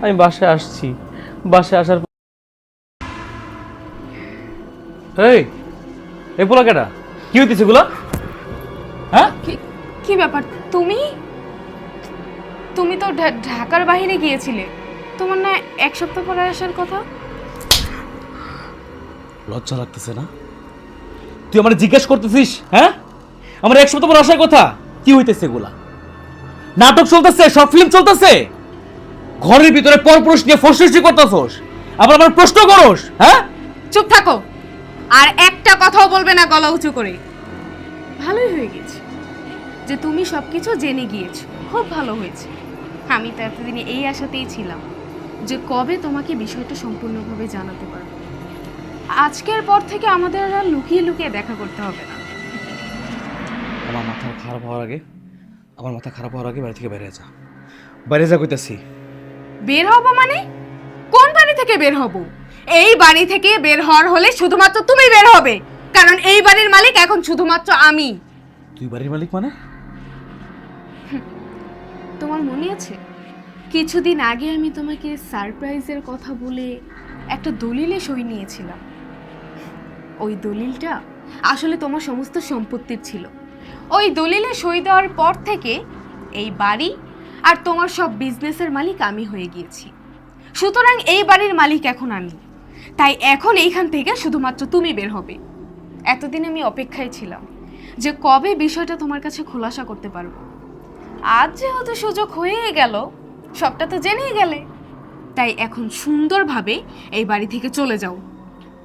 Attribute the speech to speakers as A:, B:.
A: আমি বাসায় আসছি, বাসায় আসার এই এই পোলা কেটা কি হইতেছে এগুলা? হ্যাঁ,
B: কি ব্যাপার? তুমি তুমি তো ঢাকার বাইরে গিয়েছিলে, তোমার না এক সপ্তাহ পরে আসার কথা?
A: লজ্জা লাগতেছে না? তুই আমার জিজ্ঞেস করতেছিস? হ্যাঁ, আমার এক সপ্তাহ পর আসার কথা। কি হইতেছে এগুলা? নাটক চলতেছে, সব ফিল্ম চলতেছে, ঘরের ভিতরে পরপুরুষ নিয়ে ফসফসি করতেছস, আবার আমার প্রশ্ন করস? হ্যাঁ,
B: চুপ থাকো, আর একটা কথাও বলবে না গলা উঁচু করে। ভালোই হয়ে গেছে যে তুমি সবকিছু জেনে গিয়েছো, খুব ভালো হয়েছে। আমি তো এতদিনে এই আশাতেই ছিলাম যে কবে তোমাকে বিষয়টা সম্পূর্ণভাবে জানাতে পারবো। আজকের পর থেকে আমাদের আর লুকিয়ে লুকিয়ে দেখা করতে হবে না।
A: আমার মাথা খারাপ হওয়ার আগে, বাড়ি থেকে বেরিয়ে যা, বাইরে যা কইতাছি।
B: বের হবো মানে? কোন বাড়ি থেকে বের হব? এই বাড়ি থেকে বের হওয়ার হলে শুধুমাত্র তুমি বের হবে, কারণ এই বাড়ির মালিক এখন শুধুমাত্র আমি।
A: তুই বাড়ির মালিক মানে?
B: তোমার মনে আছে কিছুদিন আগে আমি তোমাকে সারপ্রাইজের কথা বলে একটা দলিলে সই নিয়েছিলাম? ওই দলিলটা আসলে তোমার সমস্ত সম্পত্তির ছিল। ওই দলিলে সই দেওয়ার পর থেকে এই বাড়ি আর তোমার সব বিজনেসের মালিক আমি হয়ে গিয়েছি। সুতরাং এই বাড়ির মালিক এখন আমি, তাই এখন এইখান থেকে শুধুমাত্র তুমি বের হবে। এতদিন আমি অপেক্ষায় ছিলাম যে কবে বিষয়টা তোমার কাছে খোলাসা করতে পারবো। আজ যেহেতু সুযোগ হয়ে গেল, সবটা তো জেনেই গেলে, তাই এখন সুন্দরভাবে এই বাড়ি থেকে চলে যাও।